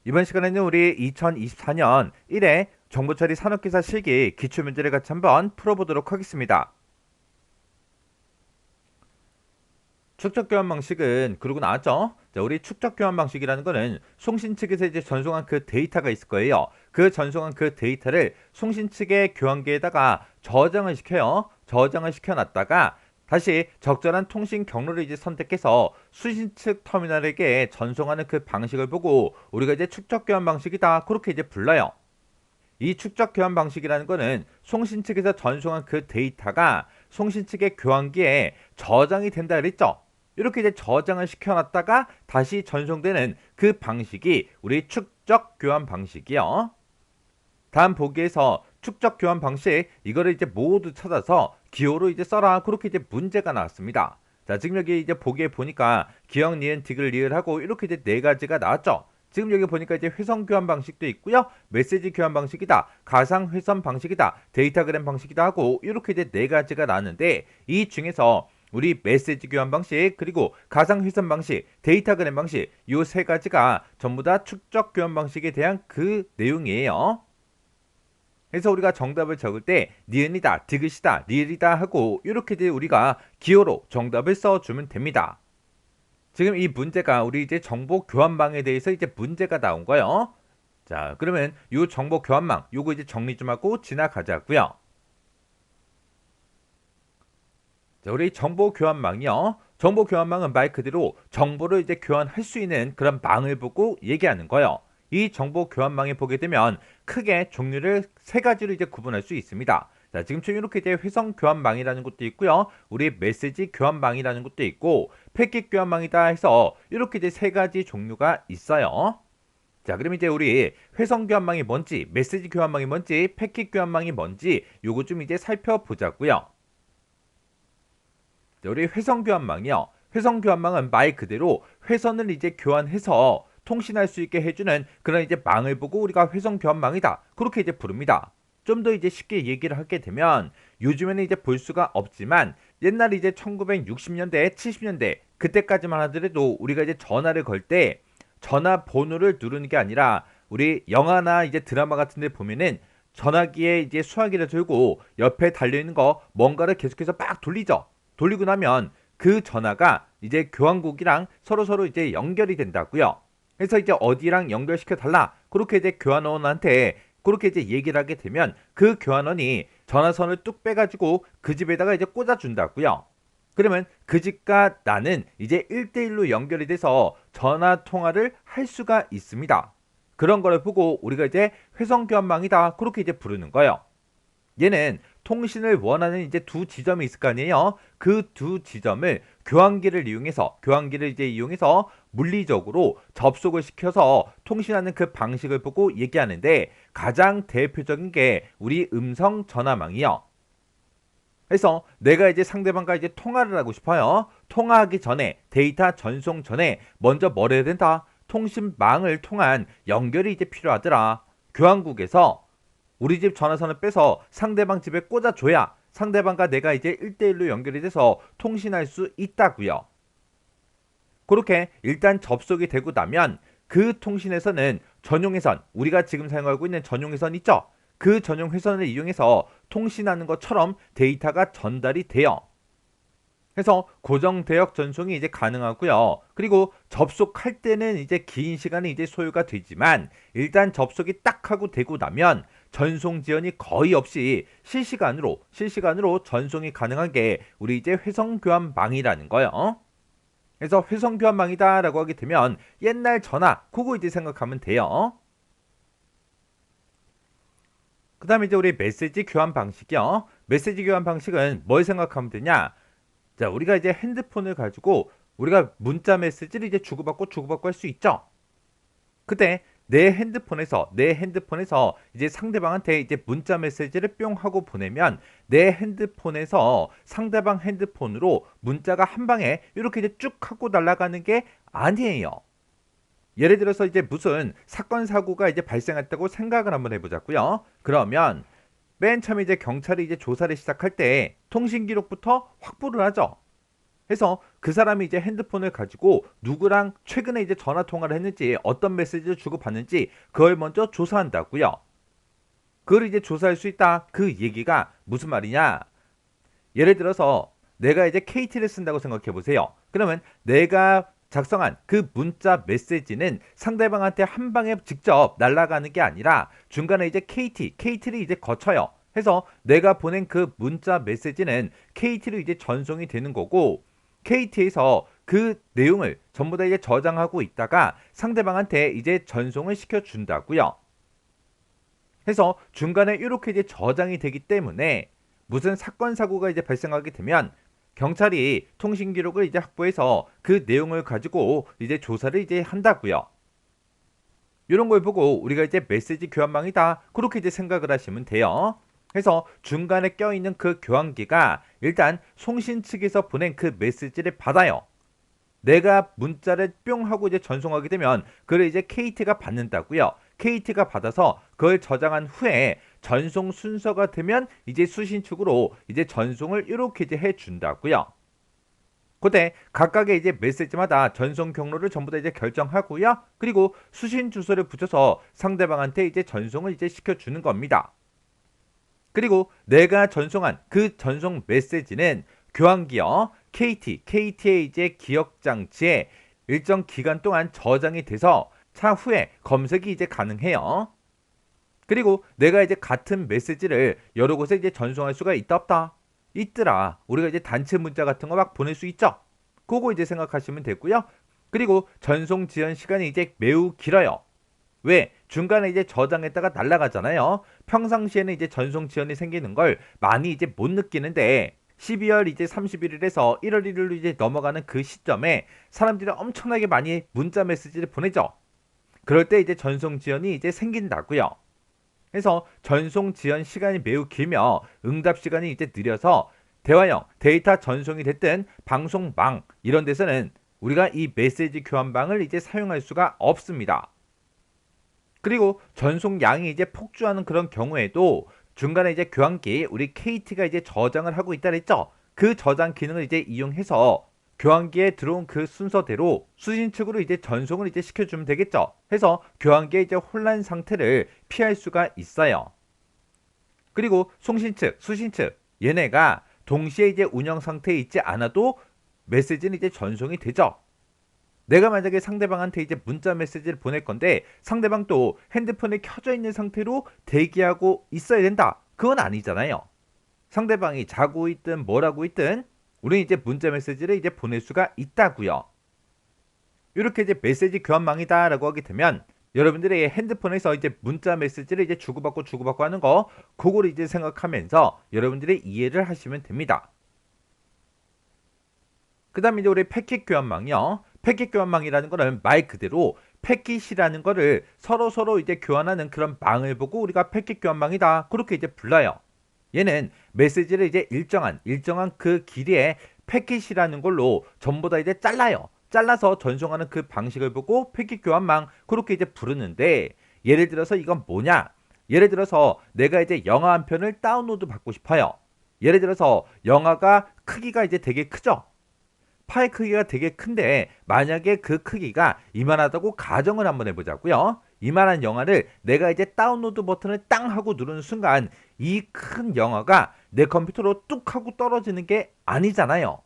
이번 시간에는 우리 2024년 1회 정보처리 산업기사 실기 기출문제를 같이 한번 풀어보도록 하겠습니다. 축적교환 방식은 그러고 나왔죠? 자, 우리 축적교환 방식이라는 거는 송신 측에서 이제 전송한 그 데이터가 있을 거예요. 그 전송한 그 데이터를 송신 측의 교환기에다가 저장을 시켜요. 저장을 시켜놨다가 다시 적절한 통신 경로를 이제 선택해서 수신 측 터미널에게 전송하는 그 방식을 보고 우리가 이제 축적교환 방식이다. 그렇게 이제 불러요. 이 축적 교환 방식이라는 거는 송신 측에서 전송한 그 데이터가 송신 측의 교환기에 저장이 된다 그랬죠. 이렇게 이제 저장을 시켜놨다가 다시 전송되는 그 방식이 우리 축적 교환 방식이요. 다음 보기에서 축적 교환 방식 이거를 이제 모두 찾아서 기호로 이제 써라. 그렇게 이제 문제가 나왔습니다. 자, 지금 여기 이제 보기에 보니까 기억, 니은, 디귿, 리을하고 이렇게 이제 네 가지가 나왔죠. 지금 여기 보니까 이제 회선 교환 방식도 있고요. 메시지 교환 방식이다. 가상 회선 방식이다. 데이터그램 방식이다 하고 이렇게 이제 네 가지가 나왔는데 이 중에서 우리 메시지 교환 방식 그리고 가상 회선 방식, 데이터그램 방식 요 세 가지가 전부 다 축적 교환 방식에 대한 그 내용이에요. 그래서 우리가 정답을 적을 때 니은이다, 디귿이다, 리을이다 하고 이렇게 우리가 기호로 정답을 써주면 됩니다. 지금 이 문제가 우리 이제 정보 교환망에 대해서 이제 문제가 나온 거예요. 자, 그러면 이 정보 교환망 요거 이제 정리 좀 하고 지나가자고요. 자, 우리 정보 교환망이요. 정보 교환망은 말 그대로 정보를 이제 교환할 수 있는 그런 망을 보고 얘기하는 거예요. 이 정보 교환망에 보게 되면 크게 종류를 세 가지로 이제 구분할 수 있습니다. 자, 지금처럼 이렇게 이제 회선 교환망이라는 것도 있고요. 우리 메시지 교환망이라는 것도 있고 패킷 교환망이다 해서 이렇게 이제 세 가지 종류가 있어요. 자, 그럼 이제 우리 회선 교환망이 뭔지, 메시지 교환망이 뭔지, 패킷 교환망이 뭔지 요거 좀 이제 살펴보자고요. 우리 회선 교환망이요. 회선 교환망은 말 그대로 회선을 이제 교환해서 통신할 수 있게 해주는 그런 이제 망을 보고 우리가 회선 교환망이다. 그렇게 이제 부릅니다. 좀 더 이제 쉽게 얘기를 하게 되면 요즘에는 이제 볼 수가 없지만 옛날 이제 1960년대, 70년대 그때까지만 하더라도 우리가 이제 전화를 걸 때 전화 번호를 누르는 게 아니라 우리 영화나 이제 드라마 같은 데 보면은 전화기에 이제 수화기를 들고 옆에 달려있는 거 뭔가를 계속해서 막 돌리죠. 돌리고 나면 그 전화가 이제 교환국이랑 서로 이제 연결이 된다고요. 그래서 이제 어디랑 연결시켜 달라. 그렇게 이제 교환원한테 그렇게 이제 얘기를 하게 되면 그 교환원이 전화선을 뚝 빼가지고 그 집에다가 이제 꽂아준다고요. 그러면 그 집과 나는 이제 1대1로 연결이 돼서 전화 통화를 할 수가 있습니다. 그런 거를 보고 우리가 이제 회선교환망이다. 그렇게 이제 부르는 거예요. 얘는 통신을 원하는 이제 두 지점이 있을 거 아니에요. 그 두 지점을 교환기를 이제 이용해서 물리적으로 접속을 시켜서 통신하는 그 방식을 보고 얘기하는데 가장 대표적인 게 우리 음성 전화망이요. 그래서 내가 이제 상대방과 이제 통화를 하고 싶어요. 통화하기 전에 데이터 전송 전에 먼저 뭘 해야 된다? 통신망을 통한 연결이 이제 필요하더라. 교환국에서 우리 집 전화선을 빼서 상대방 집에 꽂아줘야 상대방과 내가 이제 1대1로 연결이 돼서 통신할 수 있다고요. 그렇게 일단 접속이 되고 나면 그 통신에서는 전용 회선, 우리가 지금 사용하고 있는 전용 회선 있죠? 그 전용 회선을 이용해서 통신하는 것처럼 데이터가 전달이 돼요. 그래서 고정 대역 전송이 이제 가능하고요. 그리고 접속할 때는 이제 긴 시간이 이제 소요가 되지만 일단 접속이 딱 하고 되고 나면 전송 지연이 거의 없이 실시간으로 전송이 가능한 게 우리 이제 회선 교환망이라는 거예요. 그래서 회선 교환망이다라고 하게 되면 옛날 전화 그거 이제 생각하면 돼요. 그다음에 이제 우리 메시지 교환 방식이요. 메시지 교환 방식은 뭘 생각하면 되냐? 자, 우리가 이제 핸드폰을 가지고 우리가 문자 메시지를 이제 주고받고 할 수 있죠. 그때 내 핸드폰에서 이제 상대방한테 이제 문자 메시지를 뿅 하고 보내면 내 핸드폰에서 상대방 핸드폰으로 문자가 한 방에 이렇게 이제 쭉 하고 날아가는 게 아니에요. 예를 들어서 이제 무슨 사건 사고가 이제 발생했다고 생각을 한번 해보자고요. 그러면 맨 처음에 이제 경찰이 이제 조사를 시작할 때 통신 기록부터 확보를 하죠. 해서 그 사람이 이제 핸드폰을 가지고 누구랑 최근에 이제 전화 통화를 했는지 어떤 메시지를 주고받는지 그걸 먼저 조사한다고요. 그걸 이제 조사할 수 있다. 그 얘기가 무슨 말이냐? 예를 들어서 내가 이제 KT를 쓴다고 생각해 보세요. 그러면 내가 작성한 그 문자 메시지는 상대방한테 한 방에 직접 날아가는 게 아니라 중간에 이제 KT를 이제 거쳐요. 해서 내가 보낸 그 문자 메시지는 KT로 이제 전송이 되는 거고 KT에서 그 내용을 전부 다 이제 저장하고 있다가 상대방한테 이제 전송을 시켜 준다고요. 해서 중간에 이렇게 이제 저장이 되기 때문에 무슨 사건 사고가 이제 발생하게 되면 경찰이 통신 기록을 이제 확보해서 그 내용을 가지고 이제 조사를 이제 한다고요. 이런 걸 보고 우리가 이제 메시지 교환망이다 그렇게 이제 생각을 하시면 돼요. 그래서 중간에 껴있는 그 교환기가 일단 송신 측에서 보낸 그 메시지를 받아요. 내가 문자를 뿅 하고 이제 전송하게 되면 그걸 이제 KT가 받는다고요. KT가 받아서 그걸 저장한 후에 전송 순서가 되면 이제 수신 측으로 이제 전송을 이렇게 이제 해준다고요. 그때 각각의 이제 메시지마다 전송 경로를 전부 다 이제 결정하고요. 그리고 수신 주소를 붙여서 상대방한테 이제 전송을 이제 시켜주는 겁니다. 그리고 내가 전송한 그 전송 메시지는 교환기어 KT의 이제 기억 장치에 일정 기간 동안 저장이 돼서 차후에 검색이 이제 가능해요. 그리고 내가 이제 같은 메시지를 여러 곳에 이제 전송할 수가 있다 없다? 있더라. 우리가 이제 단체 문자 같은 거 막 보낼 수 있죠. 그거 이제 생각하시면 되고요. 그리고 전송 지연 시간이 이제 매우 길어요. 왜? 중간에 이제 저장했다가 날아가잖아요. 평상시에는 이제 전송 지연이 생기는 걸 많이 이제 못 느끼는데 12월 이제 31일에서 1월 1일로 이제 넘어가는 그 시점에 사람들이 엄청나게 많이 문자 메시지를 보내죠. 그럴 때 이제 전송 지연이 이제 생긴다고요. 그래서 전송 지연 시간이 매우 길며 응답 시간이 이제 느려서 대화형 데이터 전송이 됐든 방송망 이런 데서는 우리가 이 메시지 교환방을 이제 사용할 수가 없습니다. 그리고 전송량이 이제 폭주하는 그런 경우에도 중간에 이제 교환기 우리 KT가 이제 저장을 하고 있다 그랬죠. 그 저장 기능을 이제 이용해서 교환기에 들어온 그 순서대로 수신 측으로 이제 전송을 이제 시켜주면 되겠죠. 해서 교환기의 이제 혼란 상태를 피할 수가 있어요. 그리고 송신 측, 수신 측 얘네가 동시에 이제 운영 상태에 있지 않아도 메시지는 이제 전송이 되죠. 내가 만약에 상대방한테 이제 문자 메시지를 보낼 건데 상대방도 핸드폰에 켜져 있는 상태로 대기하고 있어야 된다. 그건 아니잖아요. 상대방이 자고 있든 뭘 하고 있든 우리는 이제 문자 메시지를 이제 보낼 수가 있다고요. 이렇게 이제 메시지 교환망이다라고 하게 되면 여러분들의 핸드폰에서 이제 문자 메시지를 이제 주고받고 하는 거 그거를 이제 생각하면서 여러분들이 이해를 하시면 됩니다. 그 다음에 이제 우리 패킷 교환망이요. 패킷 교환망이라는 거는 말 그대로 패킷이라는 거를 서로 이제 교환하는 그런 망을 보고 우리가 패킷 교환망이다. 그렇게 이제 불러요. 얘는 메시지를 이제 일정한 그 길이의 패킷이라는 걸로 전부 다 이제 잘라요. 잘라서 전송하는 그 방식을 보고 패킷 교환망 그렇게 이제 부르는데 예를 들어서 이건 뭐냐? 예를 들어서 내가 이제 영화 한 편을 다운로드 받고 싶어요. 예를 들어서 영화가 크기가 이제 되게 크죠? 파일 크기가 되게 큰데 만약에 그 크기가 이만하다고 가정을 한번 해보자고요. 이만한 영화를 내가 이제 다운로드 버튼을 땅 하고 누르는 순간 이 큰 영화가 내 컴퓨터로 뚝 하고 떨어지는 게 아니잖아요.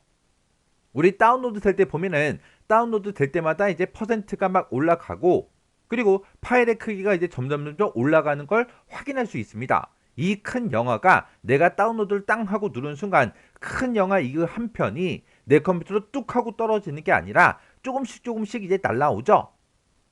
우리 다운로드 될 때 보면은 다운로드 될 때마다 이제 퍼센트가 막 올라가고 그리고 파일의 크기가 이제 점점 올라가는 걸 확인할 수 있습니다. 이 큰 영화가 내가 다운로드를 땅 하고 누르는 순간 큰 영화 이거 한 편이 내 컴퓨터로 뚝 하고 떨어지는 게 아니라 조금씩 이제 날라오죠.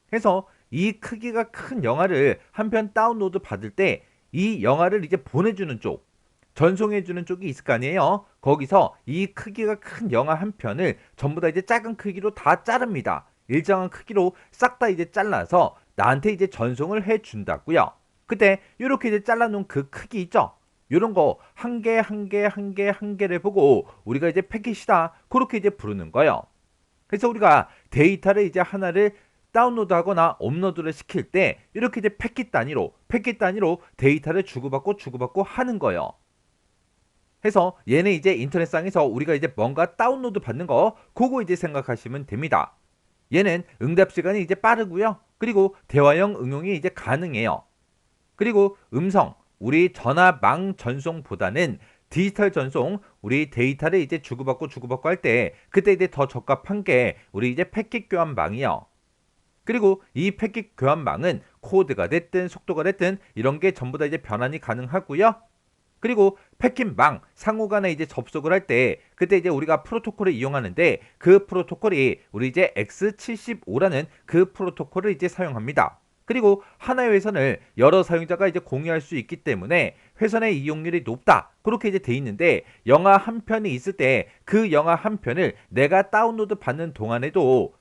그래서 이 크기가 큰 영화를 한 편 다운로드 받을 때 이 영화를 이제 보내주는 쪽, 전송해주는 쪽이 있을 거 아니에요. 거기서 이 크기가 큰 영화 한 편을 전부 다 이제 작은 크기로 다 자릅니다. 일정한 크기로 싹 다 이제 잘라서 나한테 이제 전송을 해준다고요. 그때 이렇게 이제 잘라놓은 그 크기 있죠. 이런 거 한 개를 보고 우리가 이제 패킷이다 그렇게 이제 부르는 거예요. 그래서 우리가 데이터를 이제 하나를 다운로드하거나 업로드를 시킬 때 이렇게 이제 패킷 단위로 데이터를 주고받고 하는 거예요. 해서 얘는 이제 인터넷상에서 우리가 이제 뭔가 다운로드 받는 거 그거 이제 생각하시면 됩니다. 얘는 응답 시간이 이제 빠르고요. 그리고 대화형 응용이 이제 가능해요. 그리고 음성, 우리 전화망 전송보다는 디지털 전송, 우리 데이터를 이제 주고받고 할 때 그때 이제 더 적합한 게 우리 이제 패킷 교환망이요. 그리고 이 패킷 교환망은 코드가 됐든 속도가 됐든 이런 게 전부 다 이제 변환이 가능하고요. 그리고 패킷망 상호 간에 이제 접속을 할 때 그때 이제 우리가 프로토콜을 이용하는데 그 프로토콜이 우리 이제 X75라는 그 프로토콜을 이제 사용합니다. 그리고 하나의 회선을 여러 사용자가 이제 공유할 수 있기 때문에 회선의 이용률이 높다. 그렇게 이제 돼 있는데 영화 한 편이 있을 때 그 영화 한 편을 내가 다운로드 받는 동안에도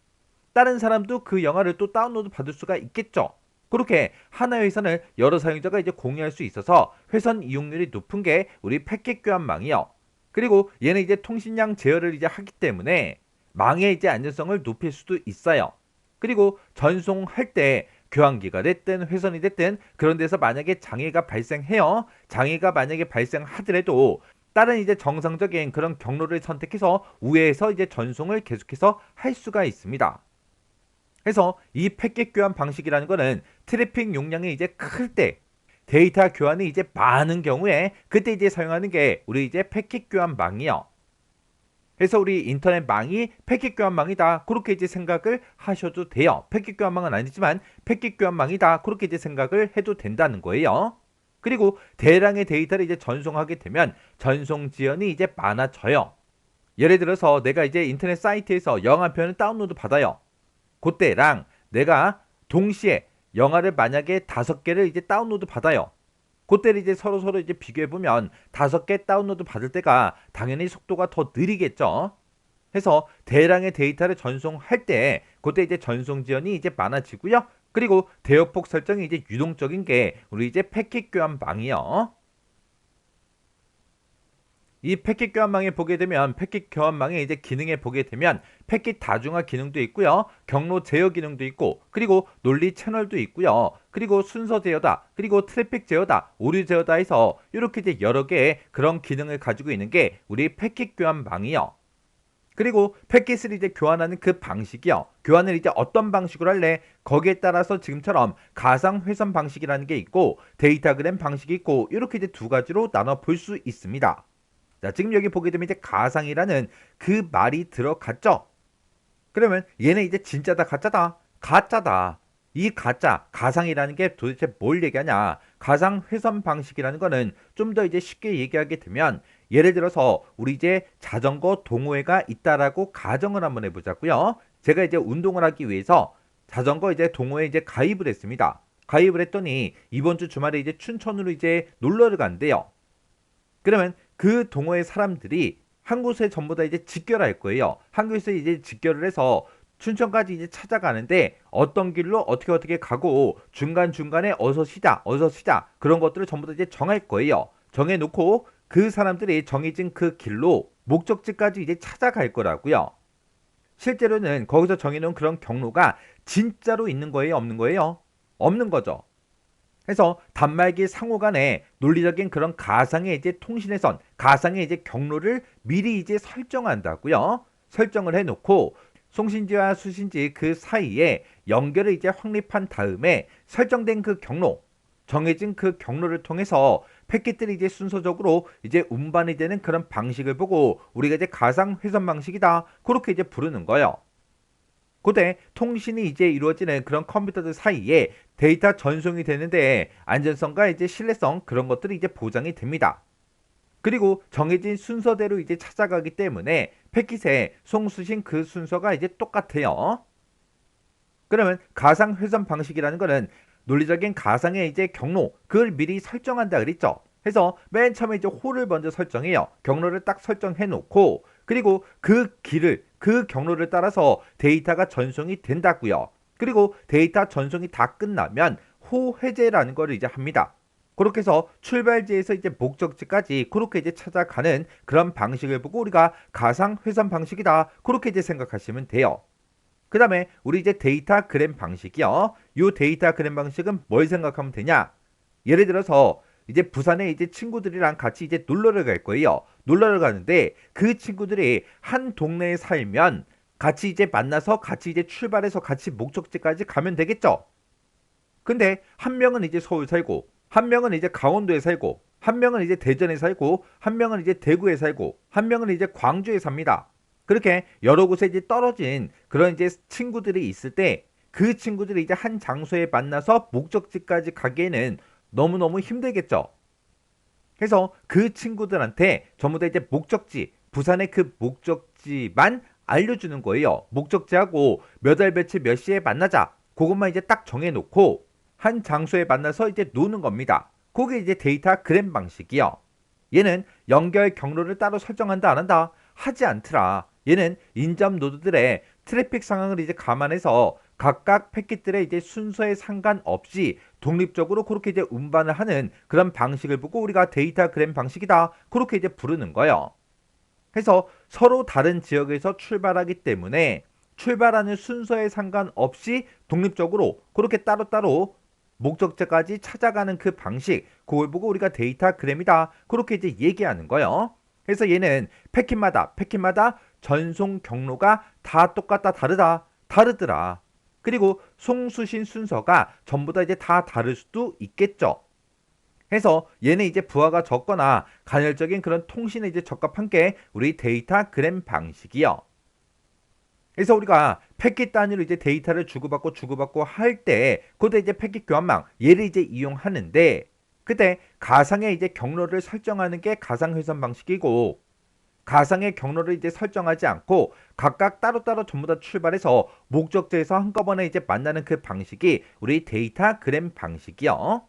다른 사람도 그 영화를 또 다운로드 받을 수가 있겠죠. 그렇게 하나의 회선을 여러 사용자가 이제 공유할 수 있어서 회선 이용률이 높은 게 우리 패킷 교환망이요. 그리고 얘는 이제 통신량 제어를 이제 하기 때문에 망의 이제 안전성을 높일 수도 있어요. 그리고 전송할 때 교환기가 됐든 회선이 됐든 그런 데서 만약에 장애가 발생해요. 장애가 만약에 발생하더라도 다른 이제 정상적인 그런 경로를 선택해서 우회해서 이제 전송을 계속해서 할 수가 있습니다. 그래서 이 패킷 교환 방식이라는 거는 트래픽 용량이 이제 클 때 데이터 교환이 이제 많은 경우에 그때 이제 사용하는 게 우리 이제 패킷 교환망이요. 그래서 우리 인터넷망이 패킷 교환망이다. 그렇게 이제 생각을 하셔도 돼요. 패킷 교환망은 아니지만 패킷 교환망이다. 그렇게 이제 생각을 해도 된다는 거예요. 그리고 대량의 데이터를 이제 전송하게 되면 전송 지연이 이제 많아져요. 예를 들어서 내가 이제 인터넷 사이트에서 영화 한 편을 다운로드 받아요. 그때랑 내가 동시에 영화를 만약에 5개를 이제 다운로드 받아요. 그때를 이제 서로 이제 비교해 보면 5개 다운로드 받을 때가 당연히 속도가 더 느리겠죠. 해서 대량의 데이터를 전송할 때 그때 이제 전송 지연이 이제 많아지고요. 그리고 대역폭 설정이 이제 유동적인 게 우리 이제 패킷 교환망이요. 이 패킷 교환망에 보게 되면 패킷 교환망의 이제 기능에 보게 되면 패킷 다중화 기능도 있고요. 경로 제어 기능도 있고 그리고 논리 채널도 있고요. 그리고 순서 제어다. 그리고 트래픽 제어다. 오류 제어다 해서 이렇게 이제 여러 개의 그런 기능을 가지고 있는 게 우리 패킷 교환망이요. 그리고 패킷을 이제 교환하는 그 방식이요. 교환을 이제 어떤 방식으로 할래? 거기에 따라서 지금처럼 가상 회선 방식이라는 게 있고 데이터그램 방식이 있고 이렇게 이제 두 가지로 나눠 볼 수 있습니다. 자, 지금 여기 보게 되면 이제 가상이라는 그 말이 들어갔죠. 그러면 얘는 이제 진짜다, 가짜다, 가짜다. 이 가짜, 가상이라는 게 도대체 뭘 얘기하냐? 가상 회선 방식이라는 거는 좀 더 이제 쉽게 얘기하게 되면 예를 들어서 우리 이제 자전거 동호회가 있다라고 가정을 한번 해보자고요. 제가 이제 운동을 하기 위해서 자전거 이제 동호회에 이제 가입을 했습니다. 가입을 했더니 이번 주 주말에 이제 춘천으로 이제 놀러를 간대요. 그러면 그 동호회 사람들이 한 곳에 전부 다 이제 직결할 거예요. 한 곳에 이제 직결을 해서 춘천까지 이제 찾아가는데 어떤 길로 어떻게 가고 중간중간에 어서 쉬자 그런 것들을 전부 다 이제 정할 거예요. 정해놓고 그 사람들이 정해진 그 길로 목적지까지 이제 찾아갈 거라고요. 실제로는 거기서 정해놓은 그런 경로가 진짜로 있는 거예요, 없는 거예요? 없는 거죠. 그래서 단말기 상호 간에 논리적인 그런 가상의 이제 통신의 가상의 이제 경로를 미리 이제 설정한다고요. 설정을 해놓고 송신지와 수신지 그 사이에 연결을 이제 확립한 다음에 설정된 그 경로, 정해진 그 경로를 통해서 패킷들이 이제 순서적으로 이제 운반이 되는 그런 방식을 보고 우리가 이제 가상 회선 방식이다. 그렇게 이제 부르는 거예요. 그때 통신이 이제 이루어지는 그런 컴퓨터들 사이에 데이터 전송이 되는데 안전성과 이제 신뢰성 그런 것들이 이제 보장이 됩니다. 그리고 정해진 순서대로 이제 찾아가기 때문에 패킷의 송수신 그 순서가 이제 똑같아요. 그러면 가상 회선 방식이라는 거는 논리적인 가상의 이제 경로 그걸 미리 설정한다 그랬죠. 그래서 맨 처음에 이제 홀을 먼저 설정해요. 경로를 딱 설정해 놓고 그리고 그 길을 그 경로를 따라서 데이터가 전송이 된다고요. 그리고 데이터 전송이 다 끝나면 호 해제라는 걸 이제 합니다. 그렇게 해서 출발지에서 이제 목적지까지 그렇게 이제 찾아가는 그런 방식을 보고 우리가 가상 회선 방식이다. 그렇게 이제 생각하시면 돼요. 그 다음에 우리 이제 데이터그램 방식이요. 이 데이터그램 방식은 뭘 생각하면 되냐? 예를 들어서 이제 부산에 이제 친구들이랑 같이 이제 놀러를 갈 거예요. 놀러를 가는데 그 친구들이 한 동네에 살면 같이 이제 만나서 같이 이제 출발해서 같이 목적지까지 가면 되겠죠. 근데 한 명은 이제 서울 살고, 한 명은 이제 강원도에 살고, 한 명은 이제 대전에 살고, 한 명은 이제 대구에 살고, 한 명은 이제 광주에 삽니다. 그렇게 여러 곳에 이제 떨어진 그런 이제 친구들이 있을 때 그 친구들이 이제 한 장소에 만나서 목적지까지 가기에는 너무너무 힘들겠죠. 그래서 그 친구들한테 전부 다 이제 목적지, 부산의 그 목적지만 알려주는 거예요. 목적지하고 몇 월 며칠 몇 시에 만나자. 그것만 이제 딱 정해놓고 한 장소에 만나서 이제 노는 겁니다. 그게 이제 데이터 그램 방식이요. 얘는 연결 경로를 따로 설정한다 안 한다? 하지 않더라. 얘는 인접 노드들의 트래픽 상황을 이제 감안해서 각각 패킷들의 이제 순서에 상관없이 독립적으로 그렇게 이제 운반을 하는 그런 방식을 보고 우리가 데이터 그램 방식이다. 그렇게 이제 부르는 거예요. 그래서 서로 다른 지역에서 출발하기 때문에 출발하는 순서에 상관없이 독립적으로 그렇게 따로따로 목적지까지 찾아가는 그 방식, 그걸 보고 우리가 데이터 그램이다. 그렇게 이제 얘기하는 거예요. 그래서 얘는 패킷마다 전송 경로가 다 똑같다 다르더라. 그리고 송수신 순서가 전부 다 이제 다 다를 수도 있겠죠. 해서 얘는 이제 부하가 적거나 간헐적인 그런 통신에 이제 적합한 게 우리 데이터 그램 방식이요. 그래서 우리가 패킷 단위로 이제 데이터를 주고받고 할 때 그때 이제 패킷 교환망 얘를 이제 이용하는데 그때 가상의 이제 경로를 설정하는 게 가상 회선 방식이고 가상의 경로를 이제 설정하지 않고 각각 따로따로 전부 다 출발해서 목적지에서 한꺼번에 이제 만나는 그 방식이 우리 데이터 그램 방식이요.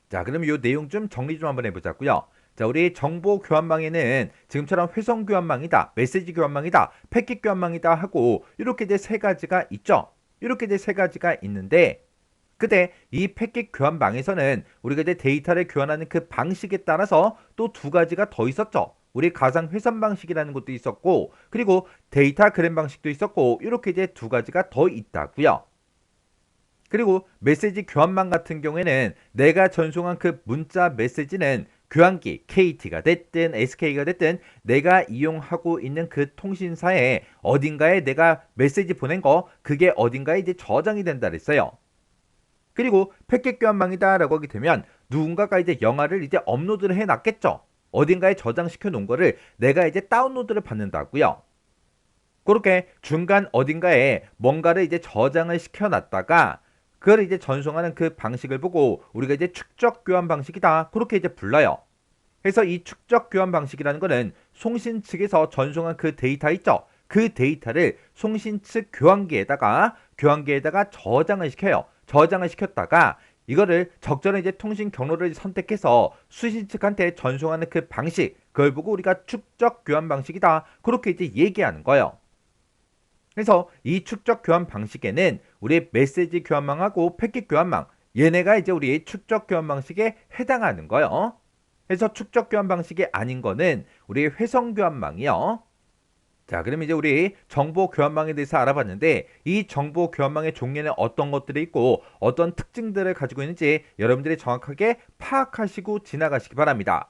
자, 그럼 이 내용 좀 정리 좀 한번 해보자고요. 자, 우리 정보 교환망에는 지금처럼 회선 교환망이다, 메시지 교환망이다, 패킷 교환망이다 하고 이렇게 이제 세 가지가 있죠. 이렇게 이제 세 가지가 있는데 그때 이 패킷 교환망에서는 우리가 이제 데이터를 교환하는 그 방식에 따라서 또 두 가지가 더 있었죠. 우리 가상 회선 방식이라는 것도 있었고 그리고 데이터 그램 방식도 있었고 이렇게 이제 두 가지가 더 있다고요. 그리고 메시지 교환망 같은 경우에는 내가 전송한 그 문자 메시지는 교환기 KT가 됐든 SK가 됐든 내가 이용하고 있는 그 통신사에 어딘가에 내가 메시지 보낸 거 그게 어딘가에 이제 저장이 된다 그랬어요. 그리고 패킷 교환망이다 라고 하게 되면 누군가가 이제 영화를 이제 업로드를 해 놨겠죠. 어딘가에 저장시켜 놓은 거를 내가 이제 다운로드를 받는다고요. 그렇게 중간 어딘가에 뭔가를 이제 저장을 시켜 놨다가 그걸 이제 전송하는 그 방식을 보고 우리가 이제 축적 교환 방식이다. 그렇게 이제 불러요. 그래서 이 축적 교환 방식이라는 거는 송신 측에서 전송한 그 데이터 있죠. 그 데이터를 송신 측 교환기에다가 저장을 시켜요. 저장을 시켰다가 이거를 적절한 이제 통신 경로를 선택해서 수신 측한테 전송하는 그 방식, 그걸 보고 우리가 축적 교환 방식이다. 그렇게 이제 얘기하는 거예요. 그래서 이 축적 교환 방식에는 우리 메시지 교환망하고 패킷 교환망 얘네가 이제 우리 축적 교환 방식에 해당하는 거예요. 그래서 축적 교환 방식이 아닌 거는 우리 회선 교환망이요. 자, 그럼 이제 우리 정보 교환망에 대해서 알아봤는데 이 정보 교환망의 종류는 어떤 것들이 있고 어떤 특징들을 가지고 있는지 여러분들이 정확하게 파악하시고 지나가시기 바랍니다.